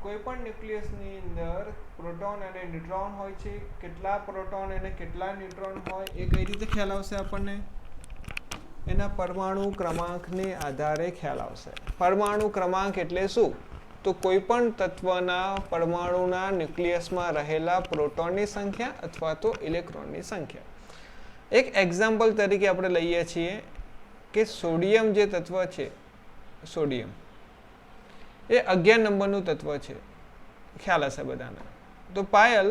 કોઈપણ ન્યુક્લિયસની અંદર પ્રોટોન અને ન્યુટ્રોન હોય છે. કેટલા પ્રોટોન અને કેટલા ન્યુટ્રોન હોય એ કઈ રીતે ખ્યાલ આવશે આપણને? એના પરમાણુ ક્રમાંકને આધારે ખ્યાલ આવશે. પરમાણુ ક્રમાંક એટલે શું? તો કોઈપણ તત્વના પરમાણુના ન્યુક્લિયસમાં રહેલા પ્રોટોનની સંખ્યા અથવા તો ઇલેક્ટ્રોનની સંખ્યા. એક એક્ઝામ્પલ તરીકે આપણે લઈએ છીએ કે સોડિયમ જે તત્વ છે, સોડિયમ એ 11 નંબરનું તત્વ છે. ખ્યાલ હશે બધાને. તો પાયલ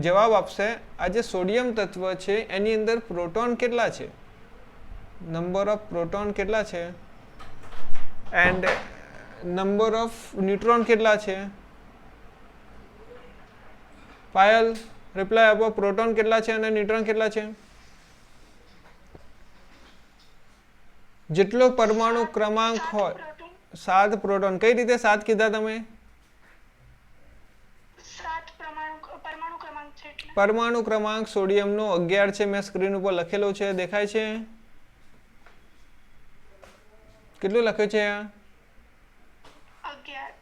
જવાબ આપશે, આ જે સોડિયમ તત્વ છે એની અંદર પ્રોટોન કેટલા છે? નંબર ઓફ પ્રોટોન કેટલા છે? એન્ડ નંબર ઓફ ન્યુટ્રોન કેટલા છે? પાયલ રિપ્લાય આપો. પ્રોટોન કેટલા છે અને ન્યુટ્રોન કેટલા છે? જેટલો પરમાણુ ક્રમાંક હોય 7 પ્રોટોન. કઈ રીતે 7 કીધા તમે? પરમાણુ ક્રમાંક સોડિયમનો 11 છે. મેં સ્ક્રીન ઉપર લખેલો છે, દેખાય છે? કેટલું લખ્યું છે? 11.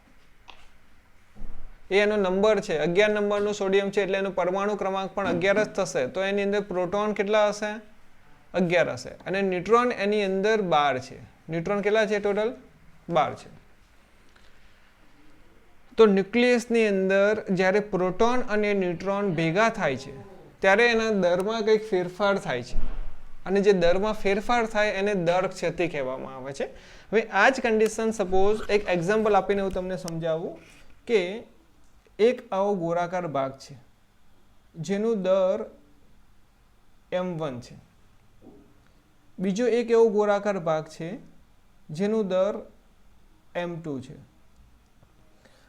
એ એનો નંબર છે. 11 નંબરનું સોડિયમ છે એટલે એનો પરમાણુ ક્રમાંક પણ 11 જ થશે. તો એની અંદર પ્રોટોન કેટલા હશે? 11 હશે. અને ન્યુટ્રોન એની અંદર 12 છે. ન્યુટ્રોન કેટલા છે ટોટલ? 12 છે. તો ન્યુક્લિયસની અંદર જ્યારે પ્રોટોન અને ન્યુટ્રોન ભેગા થાય છે ત્યારે એના દરમાં કંઈક ફેરફાર થાય છે. અને જે દરમાં ફેરફાર થાય એને દર ક્ષતિ કહેવામાં આવે છે. હવે આ જ કન્ડિશન સપોઝ એક એક્ઝામ્પલ આપીને હું તમને સમજાવું કે એક આવો ગોળાકાર ભાગ છે જેનું દર m1 છે. બીજો એક એવો ગોળાકાર ભાગ છે જેનું દર m2 છે.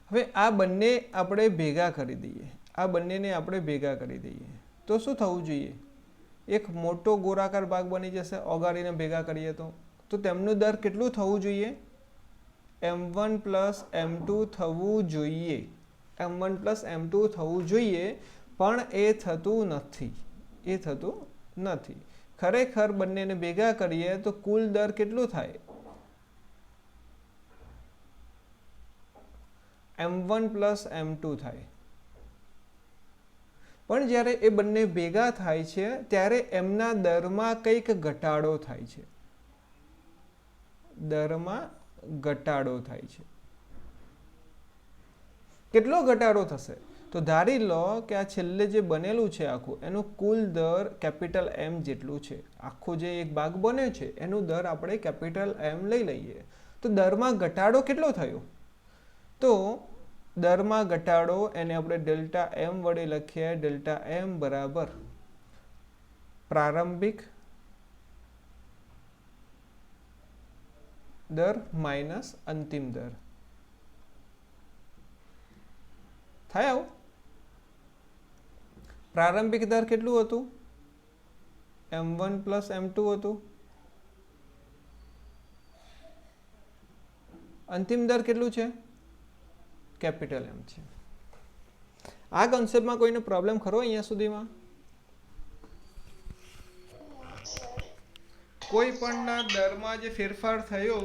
હવે આ બંને આપણે ભેગા કરી દઈએ. આ બંનેને આપણે ભેગા કરી દઈએ તો શું થવું જોઈએ? એક મોટો ગોળાકાર ભાગ બની જશે. ઓગાળીને ભેગા કરીએ તો તેમનું દર કેટલું થવું જોઈએ? m1 પ્લસ m2 થવું જોઈએ. m1 પ્લસ m2 થવું જોઈએ, પણ એ થતું નથી. એ થતું નથી. ખરેખર બંનેને ભેગા કરીએ તો કુલ દર કેટલું થાય? m1 પ્લસ m2 થાય. પણ જ્યારે એ બંને ભેગા થાય છે ત્યારે એમના દરમાં કંઈક ઘટાડો થાય છે. દરમાં ઘટાડો થાય છે. કેટલો ઘટાડો થશે? તો ધારી લો કે આ છેલ્લે જે બનેલું છે આખું, એનું કુલ દર કેપિટલ M જેટલું છે. આખો જે એક ભાગ બન્યો છે એનું દર આપણે કેપિટલ M લઈ લઈએ. તો દરમાં ઘટાડો કેટલો થયો? તો દરમાં ઘટાડો એને આપણે ડેલ્ટા M વડે લખીએ. ડેલ્ટા M બરાબર પ્રારંભિક દર માઇનસ અંતિમ દર થાય. આવું પ્રારંભિક દર કેટલું હતું? m1 પ્લસ m2 હતું. અંતિમ દર કેટલું છે? કેપિટલ M છે. આ કોન્સેપ્ટમાં કોઈને પ્રોબ્લેમ ખરો અહીંયા સુધીમાં? કોઈ પણના દરમાં જે ફેરફાર થયો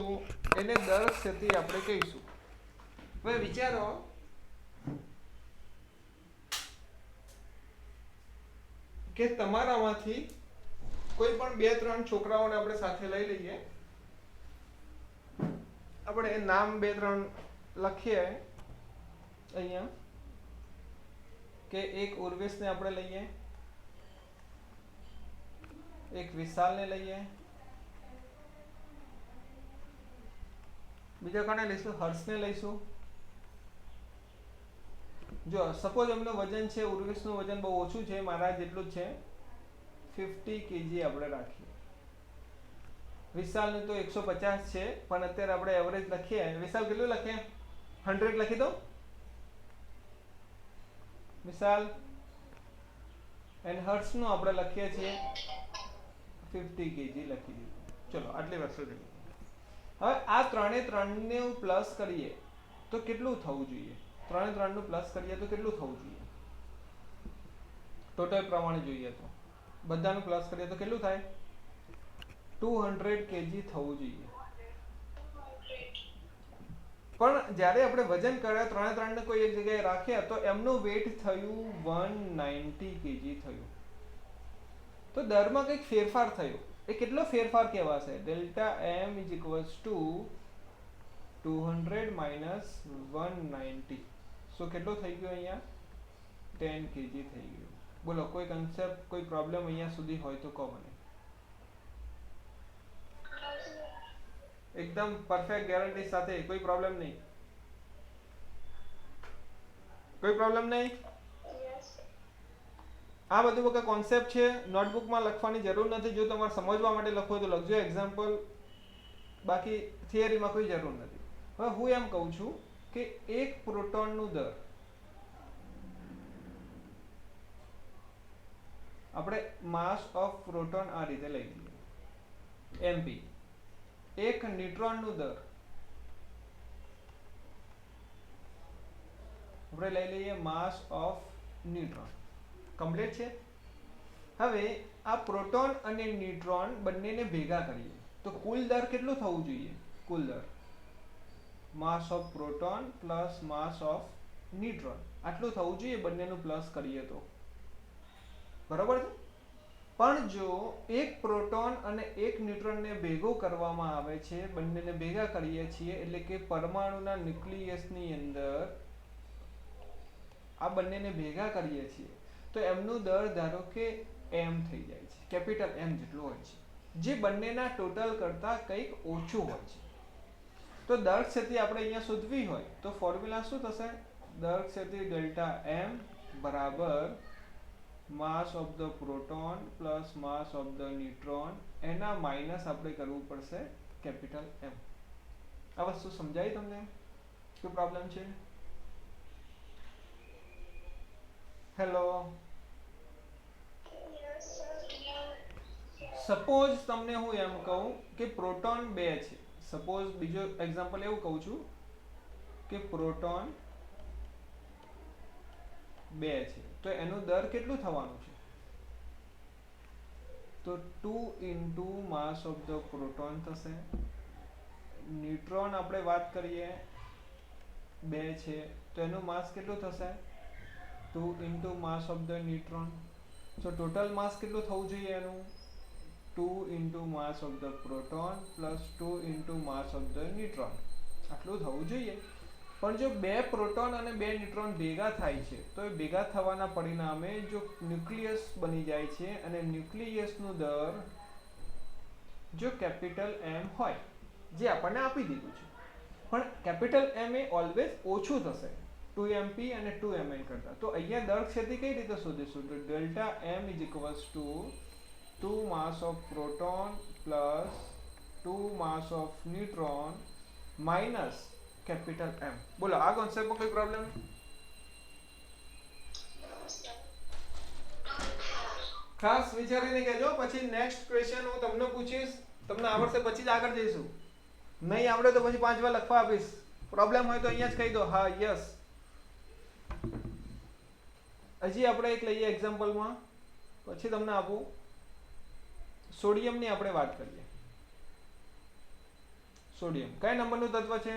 એને દર ક્ષતિ આપણે કહીશું. હવે વિચારો કે તમારામાંથી કોઈ પણ 2-3 છોકરાઓને આપણે સાથે લઈ લઈએ. આપણે નામ 2-3 લખીએ અહીંયા કે એક ઉર્વેશને આપણે લઈએ, એક વિશાલને લઈએ, બીજા કોને લઈશું? હર્ષને લઈશું. જો સપોઝ એમનું વજન છે, ઉર્વેશનું વજન બહુ ઓછું છે, મારા જેટલું જ છે, 50 kg આપણે રાખીએ. વિશાલનું તો 150 છે, પણ અત્યારે આપણે એવરેજ લખીએ. વિશાલ કેટલું લખીએ? 100 લખી દો. વિશાલ એન્ડ હર્ષનું આપણે લખીએ છીએ 50 kg લખી દીધું. ચલો આટલી વસ્તુ થઈ. હવે આ 3 નું પ્લસ કરીએ તો કેટલું થવું જોઈએ? 3 નું પ્લસ કરીએ તો કેટલું થવું જોઈએ? ટોટલ પ્રમાણે જોઈએ તો બધાનું પ્લસ કરીએ તો કેટલું થાય? 200 kg થવું જોઈએ. પણ જ્યારે આપણે વજન કર્યા ત્રણે ત્રણને કોઈ એક જગ્યાએ રાખ્યા તો એમનું વેટ થયું 190 kg થયું. તો દરમાં કંઈક ફેરફાર થયો. એ કેટલો ફેરફાર કહેવાશે? Delta M is equals to 200 minus 190. So કેટલો થઈ ગયો અહીંયા? 10 kg થઈ ગયું. બોલો કોઈ કન્સેપ્ટ, કોઈ પ્રોબ્લેમ અહીંયા સુધી હોય તો કહો મને. એકદમ પરફેક્ટ ગેરંટી સાથે, કોઈ પ્રોબ્લેમ નહીં? કોઈ પ્રોબ્લેમ નહીં? આ બધું વખત કોન્સેપ્ટ છે, નોટબુકમાં લખવાની જરૂર નથી. જો તમારે સમજવા માટે લખવું હોય તો લખજો એક્ઝામ્પલ, બાકી થિયરીમાં કોઈ જરૂર નથી. હવે હું એમ કહું છું કે એક પ્રોટોનનું દર, આપણે માસ ઓફ પ્રોટોન આ રીતે લઈ લઈએ mp. એક ન્યુટ્રોનનું દર આપણે લઈ લઈએ માસ ઓફ ન્યુટ્રોન. કમ્પ્લીટ છે. હવે આ પ્રોટોન અને ન્યુટ્રોન બંનેને ભેગા કરીએ તો કુલ દર કેટલું થવું જોઈએ? કુલ દર માસ of proton plus mass of neutron આટલું થવું જોઈએ, બંનેનું પ્લસ કરીએ તો. બરાબર છે. પણ જો એક પ્રોટોન અને એક ન્યુટ્રોનને ભેગો કરવામાં આવે છે, બંનેને ભેગા કરીએ છીએ એટલે કે પરમાણુના ન્યુક્લિયસની અંદર આ બંનેને ભેગા કરીએ છીએ તો એમનું દર ધારો કે m થઈ જાય છે, કેપિટલ M જેટલું હોય છે, જે બંનેના ટોટલ કરતાં કંઈક ઓછું હોય છે. તો દર ક્ષેત્રે આપણે અહીંયા શોધવી હોય તો ફોર્મ્યુલા શું થશે? દર ક્ષેત્રે ડેલ્ટા m બરાબર માસ of the proton plus mass of the neutron એના માઇનસ આપણે કરવું પડશે કેપિટલ M. આ વસ્તુ સમજાય તમને? શું પ્રોબ્લેમ છે? હેલો. સપોઝ તમને હું એમ કહું કે પ્રોટોન 2 છે. સપોઝ બીજો એક્ઝામ્પલ એવું કહું છું કે પ્રોટોન 2 છે તો એનું દર કેટલું થવાનું છે? તો 2 into mass of the proton થશે. ન્યુટ્રોન આપણે વાત કરીએ 2 છે તો એનું માસ કેટલું થશે? 2 into mass of the neutron. તો ટોટલ માસ કેટલું થવું જોઈએ એનું? 2 into mass of the proton plus 2 into mass of the neutron આટલું થવું જોઈએ. પણ જો 2 પ્રોટોન અને 2 ન્યુટ્રોન ભેગા થાય છે તો એ ભેગા થવાના પરિણામે જો ન્યુક્લિયસ બની જાય છે અને ન્યુક્લિયસનું દર જો કેપિટલ M હોય જે આપણને આપી દીધું છે, પણ કેપિટલ M એ ઓલવેઝ ઓછું થશે 2mp અને 2mn કરતા. તો અહીંયા દર ક્ષેત્રે કઈ રીતે શોધીશું? તો delta M is equals two 2 mass of proton plus 2 mass of neutron minus capital M. બોલો આ કોન્સેપ્ટમાં કોઈ પ્રોબ્લેમ? ખાસ વિચારીને કહેજો, પછી નેક્સ્ટ ક્વેશ્ચન હું તમને પૂછીશ, તમને આવડશે પછી જ આગળ જઈશું. નહીં આવડે તો પછી 5 વાર લખવા આપીશ. પ્રોબ્લેમ હોય તો અહીંયા જ કહી દો હા યસ. હજી આપણે એક લઈએ એક્ઝામ્પલમાં, પછી તમને આપું. સોડિયમની આપણે વાત કરીએ. સોડિયમ કયા નંબરનું તત્વ છે?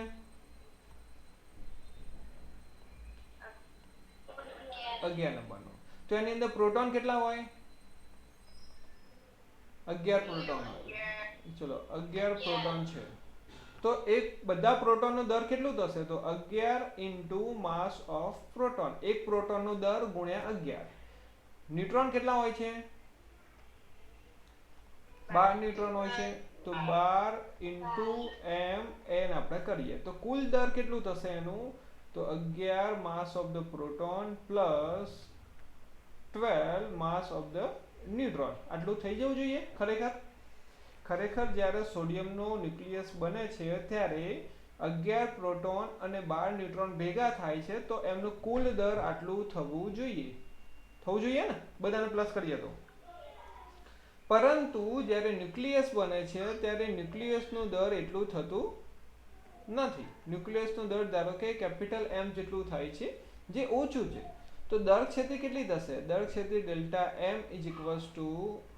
11 નંબરનું. તો એની અંદર પ્રોટોન કેટલા હોય? 11 પ્રોટોન હોય. ચલો 11 પ્રોટોન છે તો એક બધા પ્રોટોનનો દર કેટલું થશે? તો 11 ઇન્ટુ માસ ઓફ પ્રોટોન. એક પ્રોટોનનો દર ગુણ્યા 11. ન્યુટ્રોન કેટલા હોય છે? 12 ન્યુટ્રોન હોય છે તો 12 ઇન્ટુ m n આપણે કરીએ તો કુલ દર કેટલું થશે એનું? તો 11 માસ of the proton plus 12 mass of the neutron આટલું થઈ જવું જોઈએ. ખરેખર જ્યારે સોડિયમનો ન્યુક્લિયસ બને છે ત્યારે 11 પ્રોટોન અને 12 ન્યુટ્રોન ભેગા થાય છે તો એમનું કુલ દર આટલું થવું જોઈએ. થવું જોઈએ ને? બધાને પ્લસ કરીએ તો. પરંતુ જ્યારે ન્યુક્લિયસ બને છે ત્યારે ન્યુક્લિયસનું દર એટલું થતું નથી. ન્યુક્લિયસનું દર ધારો કે કેપિટલ M જેટલું થાય છે જે ઓછું છે. તો દર ક્ષેત્રે કેટલી થશે? દર ક્ષેત્રે delta M is equals two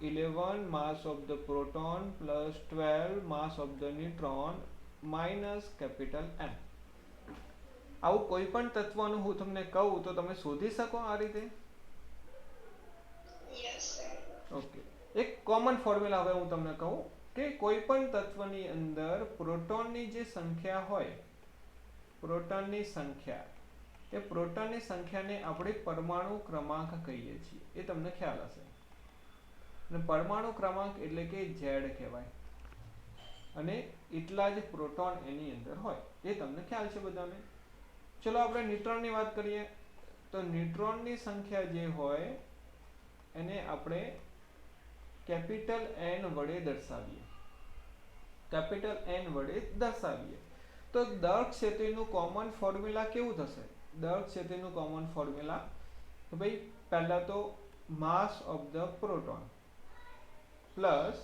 11 mass of the proton plus 12 mass of the neutron minus capital M. આવું કોઈ પણ તત્વનું હું તમને કહું તો તમે શોધી શકો આ રીતે? ઓકે, એક કોમન ફોર્મ્યુલા હવે હું તમને કહું કે કોઈ પણ તત્વની અંદર પ્રોટોનની જે સંખ્યા હોય, પ્રોટોનની સંખ્યા, એ પ્રોટોનની સંખ્યાને આપણે પરમાણુ ક્રમાંક કહીએ છીએ. એ તમને ખ્યાલ હશે. અને પરમાણુ ક્રમાંક એટલે કે Z કહેવાય. અને એટલા જ પ્રોટોન એની અંદર હોય, એ તમને ખ્યાલ છે બધાને. ચલો આપણે ન્યુટ્રોનની વાત કરીએ તો ન્યુટ્રોનની સંખ્યા જે હોય એને આપણે કેપિટલ N વડે દર્શાવીએ. કેપિટલ N વડે દર્શાવીએ તો દળ ક્ષેત્રનું કોમન ફોર્મ્યુલા કેવું થશે? દળ ક્ષેત્રનું કોમન ફોર્મ્યુલા તો ભાઈ પહેલા તો માસ of the proton plus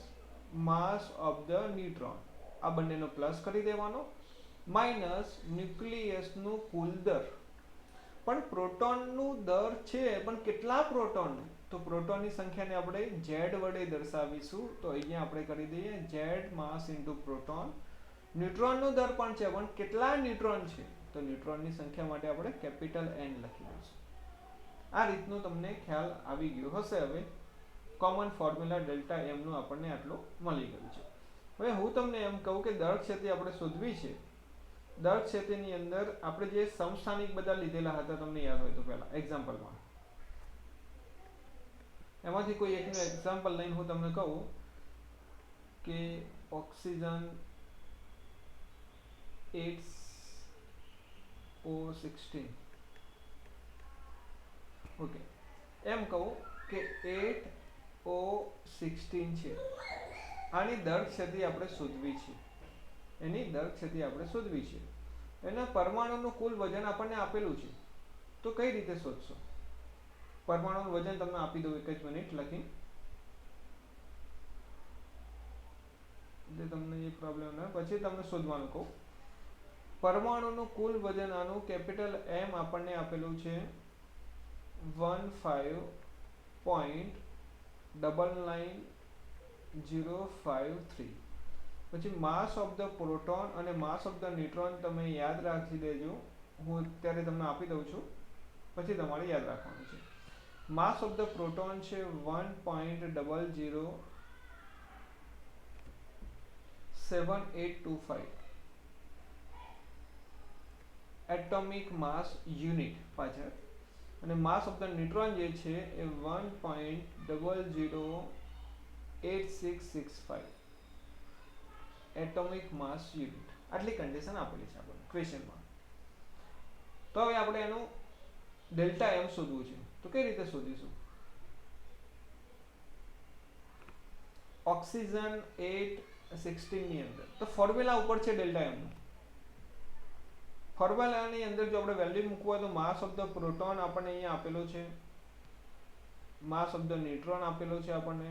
mass of the neutron, આ બંનેનો પ્લસ કરી દેવાનો, માઇનસ ન્યુક્લિયસનું કુલ દર. પણ પ્રોટોનનું દર છે, પણ કેટલા પ્રોટોનનું? તો પ્રોટોનની સંખ્યાને આપણે Z વડે દર્શાવીશું. તો અહીંયા આપણે કરી દઈએ Z માસ ઇન્ટુ પ્રોટોન. ન્યુટ્રોનનું દર પણ છે, પણ કેટલા ન્યુટ્રોન છે? તો ન્યુટ્રોનની સંખ્યા માટે આપણે કેપિટલ N લખી દઈશું. આ રીતનું તમને ખ્યાલ આવી ગયો હશે. હવે કોમન ફોર્મ્યુલા ડેલ્ટા M નું આપણને આટલું મળી ગયું છે. હવે હું તમને એમ કહું કે દળ ક્ષેત્ર આપણે શોધવી છે. દળ ક્ષેત્રની અંદર આપણે જે સમસ્થાનિક બધા લીધેલા હતા, તમને યાદ હોય તો પહેલા એક્ઝામ્પલમાં, એમાંથી કોઈ એકનું એક્ઝામ્પલ લઈને હું તમને કહું કે ઓક્સિજન 8O16, ઓકે, એમ કહું કે 8O16 છે. આની દળ ક્ષેત્ર આપણે શોધવી છે. એની દળ ક્ષેત્ર આપણે શોધવી છે. એના પરમાણુનું કુલ વજન આપણને આપેલું છે. તો કઈ રીતે શોધશો? પરમાણુનું વજન તમને આપી દઉં એક જ મિનિટ લખી, એટલે તમને એ પ્રોબ્લેમ ના, પછી તમને શોધવાનું કહું. પરમાણુનું કુલ વજન આનું કેપિટલ M આપણને આપેલું છે 15.99053. પછી માસ ઓફ ધ પ્રોટોન અને માસ ઓફ ધ ન્યુટ્રોન તમે યાદ રાખી દેજો. હું અત્યારે તમને આપી દઉં છું, પછી તમારે યાદ રાખવાનું છે. માસ ઓફ ધ પ્રોટોન છે 1.007825 એટોમિક માસ યુનિટ પાછળ. અને માસ ઓફ ધ ન્યુટ્રોન જે છે એ 1.008665 એટોમિક માસ યુનિટ. આટલી કન્ડિશન આપેલી છે આપણને ક્વેશ્ચનમાં. તો હવે આપણે એનું ડેલ્ટા M શોધવું છે. તો કઈ રીતે શોધીશું? ઓક્સિજન 816 ની અંદર તો ફોર્મ્યુલા ઉપર છે ડેલ્ટા M નું. ફોર્મ્યુલાની અંદર જો આપણે વેલ્યુ મૂકવું હોય તો માસ ઓફ ધ પ્રોટોન આપણને અહીંયા આપેલો છે, માસ ઓફ ધ ન્યુટ્રોન આપેલો છે, આપણને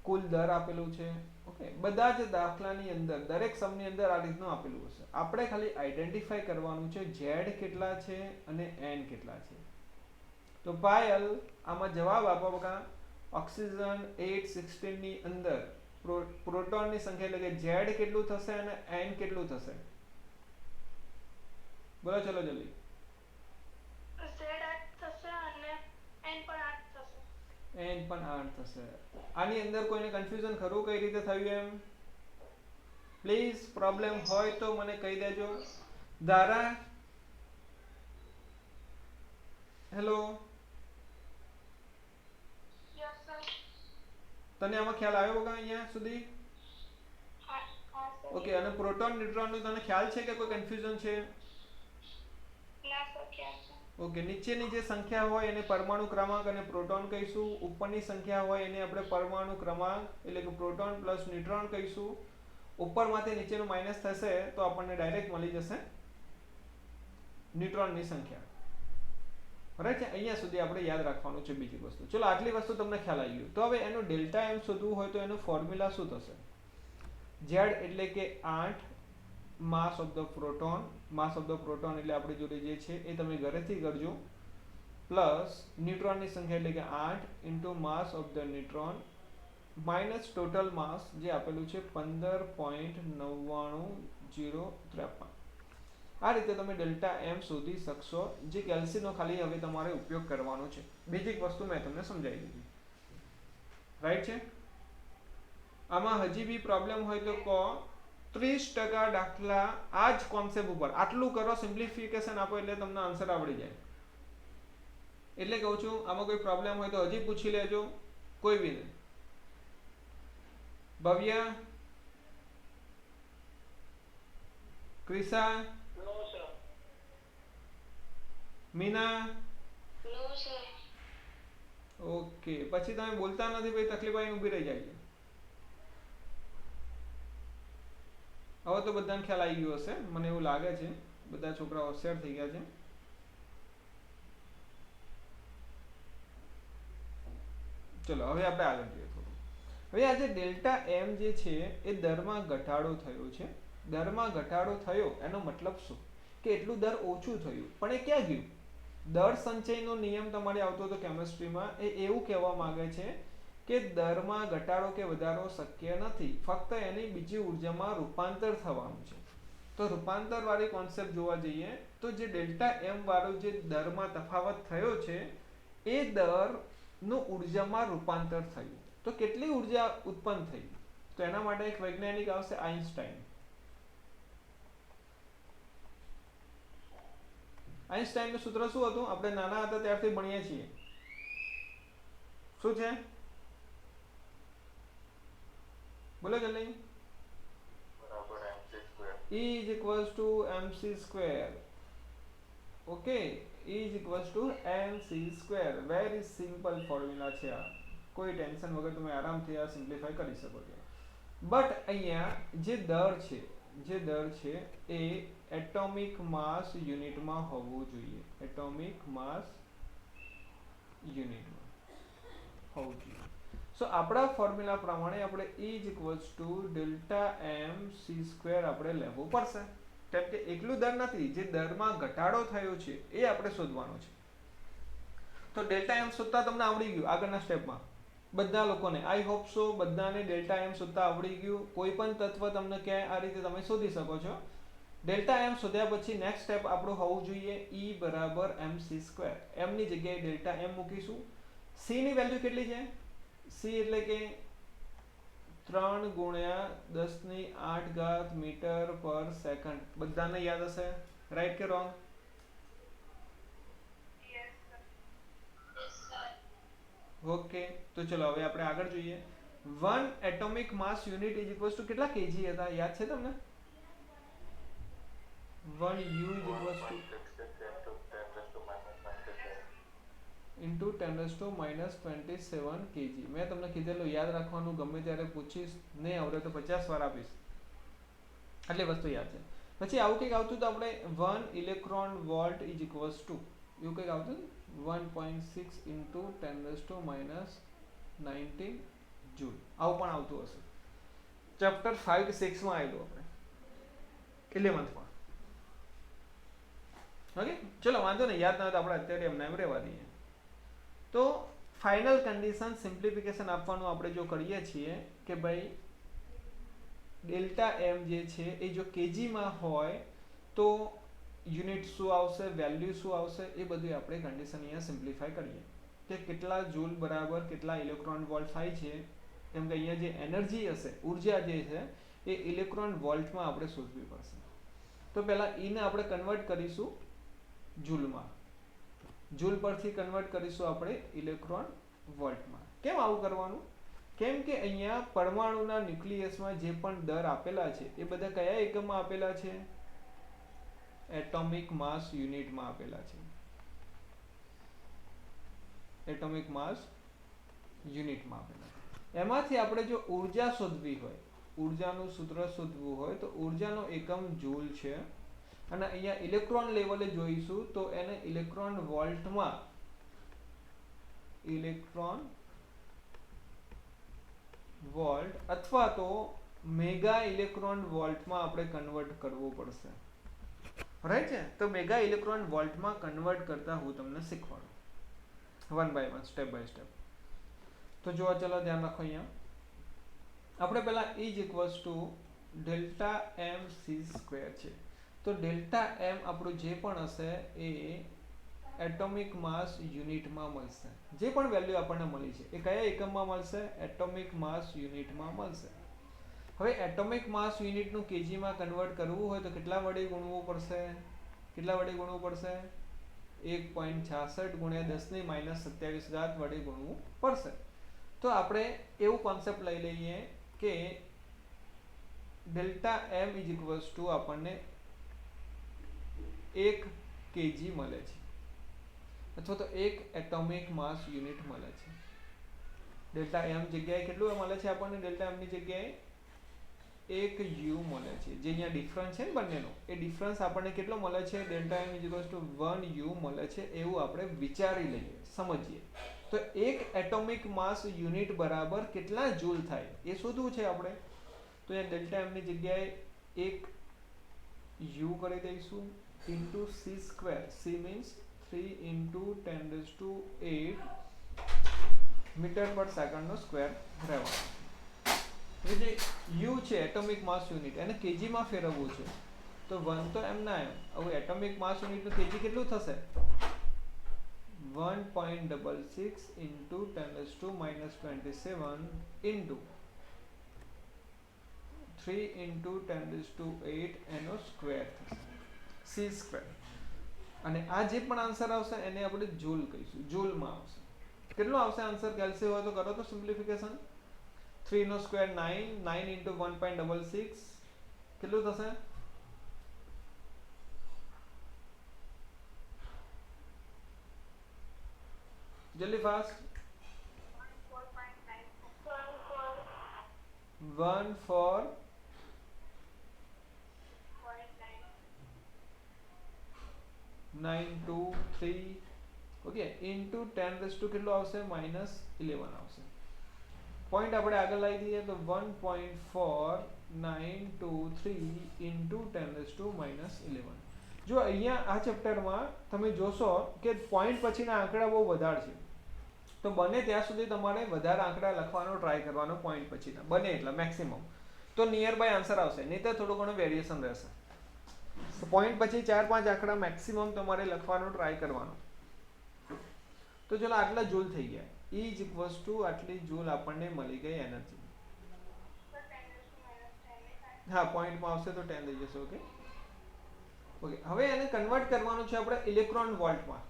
કુલ દર આપેલું છે. ઓકે, બધા જ દાખલાની અંદર દરેક સમની અંદર આ રીતનું આપેલું હશે. આપણે ખાલી આઈડેન્ટિફાઈ કરવાનું છે Z કેટલા છે અને N કેટલા છે. તો પાયલ આમાં જવાબ આપો બકા. ઓક્સિજન 816 ની અંદર પ્રોટોનની સંખ્યા એટલે કે Z કેટલું થશે અને N કેટલું થશે? બોલો ચલો જલ્દી. Z 8 થશે અને N પણ 8 થશે. N પણ 8 થશે. આની અંદર કોઈને કન્ફ્યુઝન ખરું કઈ રીતે થયું એમ? પ્લીઝ પ્રોબ્લેમ હોય તો મને કહી દેજો. ધારા, હેલો, યસ સર. તને આમાં ખ્યાલ આવ્યો બકા અહીંયા સુધી? હા સર. ઓકે, અને પ્રોટોન ન્યુટ્રોન નું તને ખ્યાલ છે કે કોઈ કન્ફ્યુઝન છે? ના સર, ખ્યાલ છે. ઓકે, નીચેની જે સંખ્યા હોય એને પરમાણુ ક્રમાંક અને પ્રોટોન કહીશું. ઉપરની સંખ્યા હોય એને આપણે પરમાણુ ક્રમાંક એટલે કે પ્રોટોન પ્લસ ન્યુટ્રોન કહીશું. ઉપરમાંથી નીચેનું માઇનસ થશે તો આપણને ડાયરેક્ટ મળી જશે ન્યુટ્રોનની સંખ્યા. રાઈટ છે? અહીંયા સુધી આપણે યાદ રાખવાનું છે બીજી વસ્તુ. ચલો, આટલી વસ્તુ તમને ખ્યાલ આવી ગયું. તો હવે એનું ડેલ્ટા M શોધવું હોય તો એનું ફોર્મ્યુલા શું થશે? Z એટલે કે 8 માસ of the proton. Mass of the proton એટલે આપણી જોડે જે છે એ તમે ઘરેથી કરજો, પ્લસ ન્યુટ્રોનની સંખ્યા એટલે કે 8 into mass of the neutron minus total માસ જે આપેલું છે 15.99053. આ રીતે તમે ડેલ્ટા એમ શોધી શકશો, જે કેલ્સીનો ખાલી હવે તમારે ઉપયોગ કરવાનો છે. બેઝિક વસ્તુ મેં તમને સમજાવી દીધી, રાઈટ છે. આમાં હજી બી પ્રોબ્લેમ હોય તો કહો. 30% દાખલા આ જ કોન્સેપ્ટ ઉપર આટલું કરો, સિમ્પ્લિફિકેશન આપો એટલે તમને આન્સર આવડી જાય. એટલે કહું છું, આમાં કોઈ પ્રોબ્લેમ હોય તો હજી પૂછી લેજો, કોઈ બી નહીં. ભવ્ય, ક્રિશા, નો સર. મીના, નો સર. ઓકે. પછી તમે બોલતા નથી ભાઈ, તકલીફ આવીને ઊભી રહી જાય. હવે તો બધાને ખ્યાલ આવી ગયો હશે, મને એવું લાગે છે. બધા છોકરા હોશિયાર થઈ ગયા છે. ચલો હવે આપણે આગળ જોઈએ થોડું. હવે આ જે ડેલ્ટા એમ જે છે એ દરમાં ઘટાડો થયો છે. દરમાં ઘટાડો થયો એનો મતલબ શું? કે એટલું દર ઓછું થયું. પણ એ ક્યાં ગયું? દર સંચયનો નિયમ તમારે આવતો હતો કેમિસ્ટ્રીમાં, એ એવું કહેવા માંગે છે કે દરમાં ઘટાડો કે વધારો શક્ય નથી, ફક્ત એની બીજી ઉર્જામાં રૂપાંતર થવાનું છે. તો રૂપાંતર વાળી કોન્સેપ્ટ જોવા જઈએ તો જે ડેલ્ટા એમ વાળો જે દરમાં તફાવત થયો છે એ દર નું ઉર્જામાં રૂપાંતર થયું. તો કેટલી ઉર્જા ઉત્પન્ન થઈ? તો એના માટે એક વૈજ્ઞાનિક આવશે, આઇન્સ્ટાઈન. આઇન્સ્ટાઈનનું સૂત્ર શું હતું? આપણે નાના હતા ત્યારથી ભણીએ છીએ. શું છે? બોલો જલ્દી. E is equals to mc square. Okay, E is equals to mc square. Very simple formula છે આ. કોઈ ટેન્શન વગર તમે આરામથી આ સિમ્પ્લિફાય કરી શકો છો. બટ અહીંયા જે દર છે એ એટોમિક માસ યુનિટમાં હોવું જોઈએ. એટોમિક માસ યુનિટમાં હોવું જોઈએ. સો આપણા ફોર્મ્યુલા પ્રમાણે આપણે E is equals to delta M C square આપણે લેવું પડશે. કેમ કે એકલું દર નથી, જે દરમાં ઘટાડો થયો છે એ આપણે શોધવાનો છે. તો ડેલ્ટા એમ શોધતા તમને આવડી ગયું આગળના સ્ટેપમાં બધા લોકોને. આઈ હોપ સો બધાને ડેલ્ટા એમ શોધતા આવડી ગયું. કોઈ પણ તત્વ તમને ક્યાંય આ રીતે તમે શોધી શકો છો. ડેલ્ટા એમ શોધ્યા પછી નેક્સ્ટ સ્ટેપ આપણું હોવું જોઈએ E બરાબર mc સ્ક્વેર. m ની જગ્યાએ ડેલ્ટા એમ મૂકીશું. c ની વેલ્યુ કેટલી છે? c એટલે કે 3 ગુણ્યા 10⁸ મીટર પર સેકન્ડ. બધાને યાદ હશે, રાઈટ કે રોંગ? ઓકે. તો ચલો હવે આપણે આગળ જોઈએ. 1 atomic mass unit is equals two કેટલા કેજી હતા? યાદ છે તમને? 1 u is equals two into 10⁻27 kg. મેં તમને કીધેલું યાદ રાખવાનું, ગમે ત્યારે પૂછીશ, નહીં આવડે તો 50 વાર આપીશ. આટલી વસ્તુ યાદ છે. પછી આવું કંઈક આવતું તો આપણે 1 electron volt is equals two એવું કંઈક આવતું 1.6 ઇન્ટુ 10⁻19 જૂલ. આવું પણ આવતું હશે. ચેપ્ટર 5 કે 6 માં આવેલું આપણે 11th માં. ઓકે, ચલો વાંધો નહીં, યાદ ના હોય તો આપણે અત્યારે એમને એમ રહેવા દઈએ. તો ફાઇનલ કન્ડિશન સિમ્પ્લિફિકેશન આપવાનું આપણે જો કરીએ છીએ કે ભાઈ ડેલ્ટા એમ જે છે એ જો કેજીમાં હોય તો યુનિટ શું આવશે, વેલ્યુ શું આવશે, એ બધું આપણે કન્ડિશન અહીંયા સિમ્પ્લિફાય કરીએ કે કેટલા જૂલ બરાબર કેટલા ઇલેક્ટ્રોન વોલ્ટ થાય છે. કેમ કે અહીંયા જે એનર્જી હશે, ઉર્જા જે છે એ ઇલેક્ટ્રોન વોલ્ટમાં આપણે શોધવી પડશે. તો પહેલા ઈને આપણે કન્વર્ટ કરીશું જૂલમાં, જૂલ પરથી કન્વર્ટ કરીશું આપણે ઇલેક્ટ્રોન વોલ્ટમાં. કેમ આવું કરવાનું? કેમ કે અહીંયા પરમાણુના ન્યુક્લિયસમાં જે પણ દર આપેલા છે એ બધા કયા એકમમાં આપેલા છે? એટોમિક માસ યુનિટમાં આપેલા છે. એટોમિક માસ યુનિટમાં આપેલા છે. એમાંથી આપણે જો ઉર્જા શોધવી હોય, ઉર્જાનું સૂત્ર શોધવું હોય તો ઉર્જાનો એકમ જૂલ છે. અને અહીંયા ઇલેક્ટ્રોન લેવલે જોઈશું તો એને ઇલેક્ટ્રોન વોલ્ટમાં, ઇલેક્ટ્રોન વોલ્ટ અથવા તો મેગા ઇલેક્ટ્રોન વોલ્ટમાં આપણે કન્વર્ટ કરવું પડશે. રાઈટ છે? તો મેગા ઇલેક્ટ્રોન વોલ્ટમાં કન્વર્ટ કરતા હું તમને શીખવાડું 1 by 1 સ્ટેપ બાય સ્ટેપ. તો જો ચલો ધ્યાન રાખો. અહીંયા આપણે પહેલા E is equals to delta M C square છે. તો ડેલ્ટા એમ આપણું જે પણ હશે એ એટોમિક માસ યુનિટમાં મળશે. જે પણ વેલ્યુ આપણને મળી છે એ કયા એકમમાં મળશે? એટોમિક માસ યુનિટમાં મળશે. હવે એટોમિક માસ યુનિટનું કેજીમાં કન્વર્ટ કરવું હોય તો કેટલા વડે ગુણવું પડશે? કેટલા વડે ગુણવું પડશે? 1.66 ગુણ્યા 10 - 27 વડે ગુણવું પડશે. તો આપણે એવું કોન્સેપ્ટ લઈ લઈએ કે delta M is equals to આપણને 1 kg મળે છે અથવા તો 1 એટોમિક માસ યુનિટ મળે છે. ડેલ્ટા એમ જગ્યાએ કેટલું મળે છે આપણને? ડેલ્ટા એમ ની જગ્યાએ 1 u મળે છે. જે અહીંયા ડિફરન્સ છે ને બંનેનો, એ ડિફરન્સ આપણને કેટલો મળે છે? Delta M is equals to 1 u મળે છે. એવું આપણે વિચારી લઈએ, સમજીએ. તો 1 એટોમિક માસ યુનિટ બરાબર કેટલા જૂલ થાય એ શોધવું છે આપણે. તો અહીંયા ડેલ્ટા એમ ની જગ્યાએ 1 u કરી દઈશું ઇન્ટુ c સ્ક્વેર. c મીન્સ 3 ઇન્ટુ 10⁸ મીટર પર સેકન્ડનો સ્ક્વેર રહેવાનો. જે u છે એટોમિક માસ યુનિટ, એને કેજી માં ફેરવવું છે. તો 1 તો એમ ના એમ. હવે એટોમિક માસ યુનિટ નું કેજી કેટલું થશે? 1.66 ઇન્ટુ 10⁻27 ઇન્ટુ 3 ઇન્ટુ 10⁸ એનો સ્ક્વેર થશે, c સ્ક્વેર. અને આ જે પણ આન્સર આવશે એને આપણે જૂલ કહીશું. જૂલમાં આવશે. કેટલો આવશે આન્સર? કેલ્સી હોય તો કરો તો સિમ્પ્લિફિકેશન. 3 નો સ્ક્વેર 9, 9 ઇન્ટુ 1.66 કેટલું થશે? જલ્દી ફાસ્ટ. 14923 ઓકે ઇન્ટુ 10 કેટલો આવશે? -11 આવશે. પોઈન્ટ આપણે આગળ લાવી દઈએ તો 1.4923 ઇન્ટુ 10⁻11. જો અહીંયા આ ચેપ્ટરમાં તમે જોશો કે પોઈન્ટ પછીના આંકડા બહુ વધારે છે, તો બને ત્યાં સુધી તમારે વધારે આંકડા લખવાનો ટ્રાય કરવાનો પોઈન્ટ પછીના, બને એટલા મેક્સિમમ. તો નિયર બાય આન્સર આવશે, નહીં તો થોડું ઘણું વેરિએશન રહેશે. તો પોઈન્ટ પછી 4-5 આંકડા મેક્સિમમ તમારે લખવાનો ટ્રાય કરવાનો. તો ચલો આટલા જૂલ થઈ ગયા. E ઇઝ ઇક્વલ્સ ટુ આટલી જૂલ આપણને મળી ગઈ એનર્જી. હા, પોઈન્ટમાં આવશે તો 10 થઈ જશે. Okay okay. હવે એને કન્વર્ટ કરવાનું છે આપણે ઇલેક્ટ્રોન વોલ્ટમાં.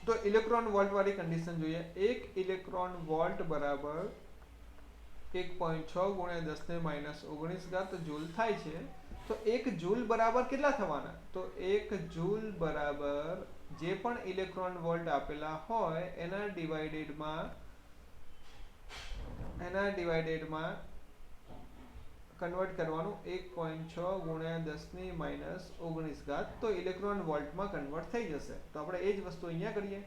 તો ઇલેક્ટ્રોન વોલ્ટ વાળી કન્ડિશન જોઈએ. 1 ઇલેક્ટ્રોન વોલ્ટ બરાબર 1.6 ગુણ્યા 10⁻19 જૂલ થાય છે. તો 1 જૂલ બરાબર કેટલા થવાના? તો 1 જૂલ બરાબર જે પણ ઇલેક્ટ્રોન વોલ્ટ આપેલા હોય એના ડિવાઇડેડમાં કન્વર્ટ કરવાનું 1.6 ગુણ્યા 10⁻19 તો ઇલેક્ટ્રોન વોલ્ટમાં કન્વર્ટ થઈ જશે. તો આપણે એ જ વસ્તુ અહીંયા કરીએ.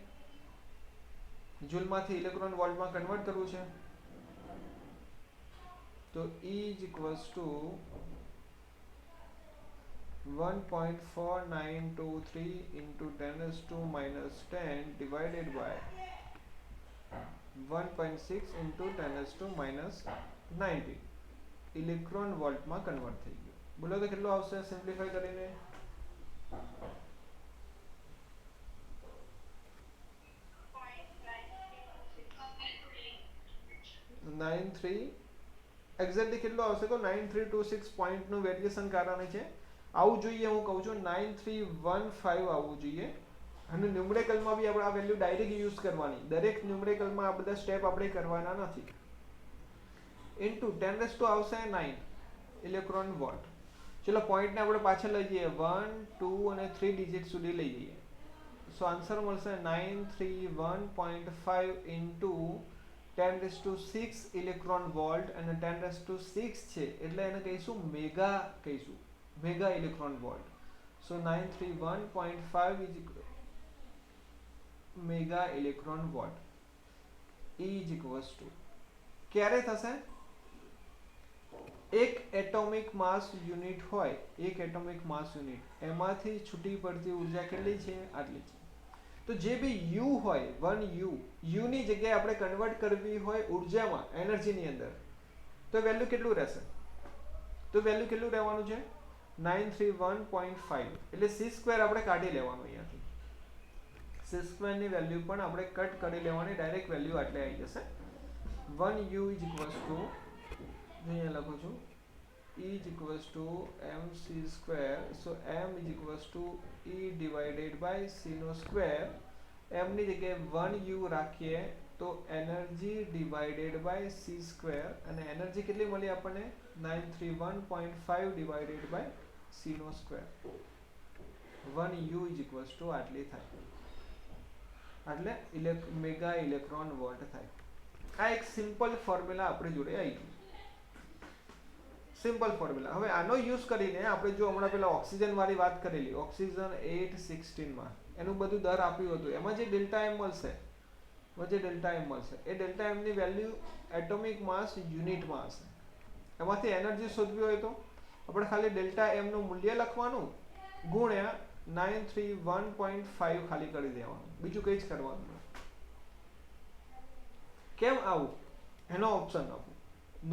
જૂલમાંથી ઇલેક્ટ્રોન વોલ્ટમાં કન્વર્ટ કરવું છે. તો E is equals to 1.4923 into 10⁻10 divided by 1.6 into 10⁻90 electron વોલ્ટમાં કન્વર્ટ થઈ ગયું. બોલો તો કેટલું આવશે સિમ્પ્લિફાઈ કરીને? 93 એક્ઝેક્ટલી કેટલું આવશે? તો 9326 પોઈન્ટનું વેરિએશન કારણે છે. આવું જોઈએ, હું કહું છું 9315 આવવું જોઈએ. અને ન્યુમરેકલમાં બી આપણે આ વેલ્યુ ડાયરેક્ટ યુઝ કરવાની. દરેક ન્યુમરેકલમાં આ બધા સ્ટેપ આપણે કરવાના નથી. ઇન્ટુ 10 આવશે 9 ઇલેક્ટ્રોન વોલ્ટ. ચલો પોઈન્ટને આપણે પાછળ લઈ જઈએ, 1 2 અને 3 ડિજિટ સુધી લઈ જઈએ. સો આન્સર મળશે 931.5 ઇન્ટુ 10⁶ ઇલેક્ટ્રોન વોલ્ટ. અને 10⁶ છે એટલે એને કહીશું મેગા, કહીશું mega electron volt. So 931.5 is mega electron volt. E is equals two ક્યારે થશે? એક એટોમિક માસ યુનિટ હોય, એક એટોમિક માસ યુનિટ, એમાંથી છૂટી પડતી ઉર્જા કેટલી છે? આટલી છે. તો જે બી U હોય, 1 U ની જગ્યાએ આપણે કન્વર્ટ કરવી હોય ઉર્જામાં, એનર્જીની અંદર, તો વેલ્યુ કેટલું રહેશે? તો વેલ્યુ કેટલું રહેવાનું છે? 931.5 એટલે c² આપણે કાઢી લેવાનું અહીંયાથી c² ની વેલ્યુ પણ આપણે કટ કરી લેવાની ડાયરેક્ટ વેલ્યુ આટલે આવી જશે 1u ઇઝ ઇક્વલ્સ ટુ અહીંયા લખું છું E is equals to mc², so m is equals to E divided by c નો સ્ક્વેર. m ની જગ્યાએ 1u રાખીએ તો એનર્જી ડિવાઇડેડ બાય c² અને એનર્જી કેટલી મળી આપણને 931.5 ડિવાઇડેડ બાય c નો square. 1u is equals to આટલી થાય, એટલે મેગા ઇલેક્ટ્રોન વોલ્ટ થાય. આ એક સિમ્પલ ફોર્મ્યુલા આપણી જોડે આવી ગયું. Simple formula. હવે આનો યુઝ કરીને આપણે જો હમણાં પેલા ઓક્સિજન વાળી વાત કરેલી, ઓક્સિજન 816 માં એનું બધું દર આપ્યું હતું, એમાં જે ડેલ્ટા એમ મળશે, એ ડેલ્ટા એમ ની વેલ્યુ એટોમિક માસ યુનિટમાં હશે. એમાંથી એનર્જી શોધવી હોય તો આપણે ખાલી ડેલ્ટા એમ નું મૂલ્ય લખવાનું ગુણ્યા 931.5 ખાલી કરી દેવાનું, બીજું કંઈ જ કરવાનું નથી. કેમ આવું એનો ઓપ્શન આપો.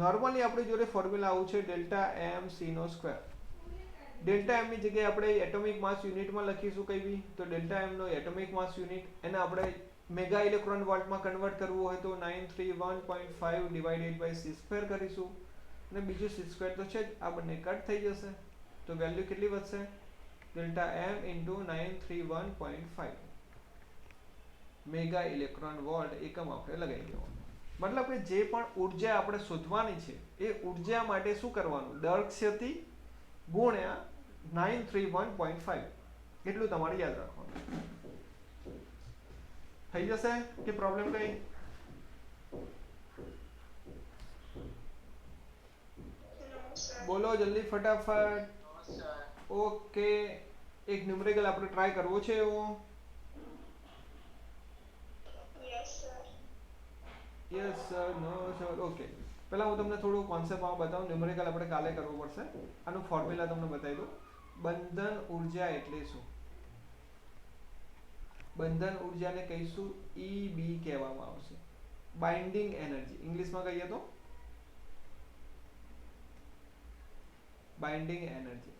નોર્મલી આપણી જોડે ફોર્મ્યુલા આવું છે ડેલ્ટા એમ સી નો સ્ક્વેર. ડેલ્ટા એમ ની જગ્યાએ આપણે એટોમિક માસ યુનિટમાં લખીશું કઈ બી, તો ડેલ્ટા એમ નો એટોમિક માસ યુનિટ એને આપણે મેગા ઇલેક્ટ્રોન વોલ્ટમાં કન્વર્ટ કરવું હોય તો 931.5 ડિવાઇડેડ બાય c² કરીશું અને બીજું c² તો છે જ, આ બંને કટ થઈ જશે તો વેલ્યુ કેટલી વધશે delta M into 931.5 mega electron volt એકમ આપણે લગાવી દેવાનું. મતલબ કે જે પણ ઉર્જા આપણે શોધવાની છે એ ઉર્જા માટે શું કરવાનું, દર ક્ષતિ ગુણ્યા 931.5 એટલું તમારે યાદ રાખવાનું. થઈ જશે કે પ્રોબ્લેમ કઈ? બોલો જલ્દી ફટાફટ. ઓકે, એક ન્યુમેરિકલ આપણે ટ્રાય કરવો છે એવો. યસ સર, નો સર. ઓકે, પહેલા હું તમને થોડું કોન્સેપ્ટમાં બતાવું. ન્યુમેરિકલ આપણે કાલે કરવું પડશે. આનું ફોર્મ્યુલા તમને બતાવી દઉં. બંધન ઉર્જા એટલે શું? બંધન ઉર્જાને કહીશું EB કહેવામાં આવશે. બાઇન્ડિંગ એનર્જી ઇંગ્લિશમાં કહીએ તો બાઇન્ડિંગ એનર્જી.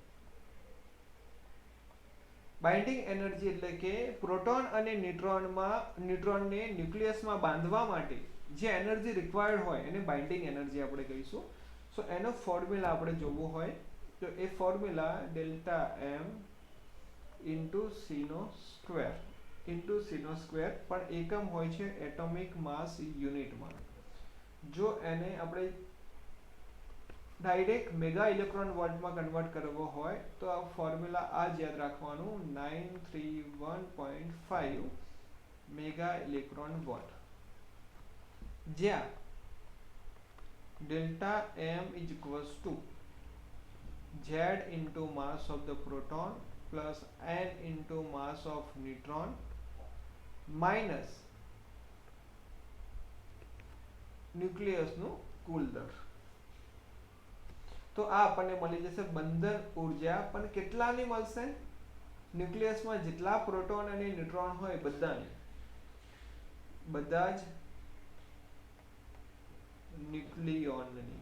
બાઇન્ડિંગ એનર્જી એટલે કે પ્રોટોન અને ન્યુટ્રોનને ન્યુક્લિયસમાં બાંધવા માટે જે એનર્જી રિક્વાયર્ડ હોય એને બાઇન્ડિંગ એનર્જી આપણે કહીશું. સો એનો ફોર્મ્યુલા આપણે જોવું હોય તો એ formula delta M into C નો સ્ક્વેર પણ એકમ હોય છે એટોમિક માસ યુનિટમાં. જો એને આપણે ડાયરેક્ટ મેગા ઇલેક્ટ્રોન વોલ્ટમાં કન્વર્ટ કરવો હોય તો આ ફોર્મ્યુલા આ જ યાદ રાખવાનું 931.5 મેગા ઇલેક્ટ્રોન વોલ્ટ, જ્યાં delta M is equals to Z into mass of the proton plus N into mass of neutron minus nucleus નું કુલ દર. તો આ આપણને મળી જશે બંધન ઉર્જા. પણ કેટલાની મળશે? ન્યુક્લિયસમાં જેટલા પ્રોટોન અને ન્યુટ્રોન હોય બધા જ ન્યુક્લિયોનની.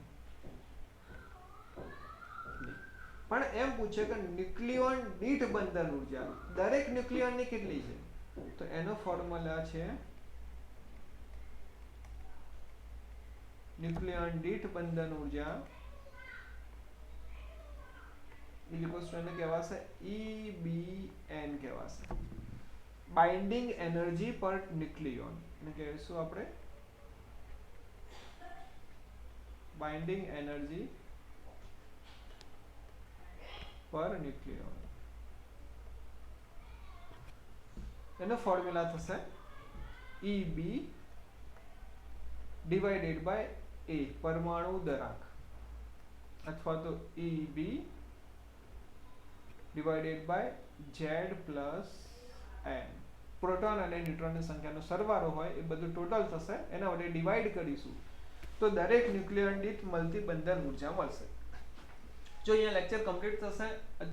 પણ એમ પૂછે કે ન્યુક્લિયોન દીઠ બંધન ઉર્જા દરેક ન્યુક્લિયોનની કેટલી છે? તો એનો ફોર્મ્યુલા છે ન્યુક્લિયોન દીઠ બંધન ઉર્જા એને કહેવાશે EBN કહેવાશે. બાઇન્ડિંગ એનર્જી પર ન્યુક્લિયોન એને કહેશું આપણે બાઇન્ડિંગ એનર્જી પર ન્યુક્લિયોન. એનો ફોર્મ્યુલા થશે EB ડિવાઇડેડ બાય A પરમાણુ દરાંક, અથવા તો EB divided by Z plus N. Proton અને ન્યુટ્રોનની સંખ્યાનો સરવાળો હોય એ બધું ટોટલ થશે, એના વડે ડિવાઈડ કરીશું તો દરેક ન્યુક્લિયોન દીઠ મળતી બંધન ઉર્જા મળશે. જો અહીંયા લેક્ચર કમ્પ્લીટ થશે.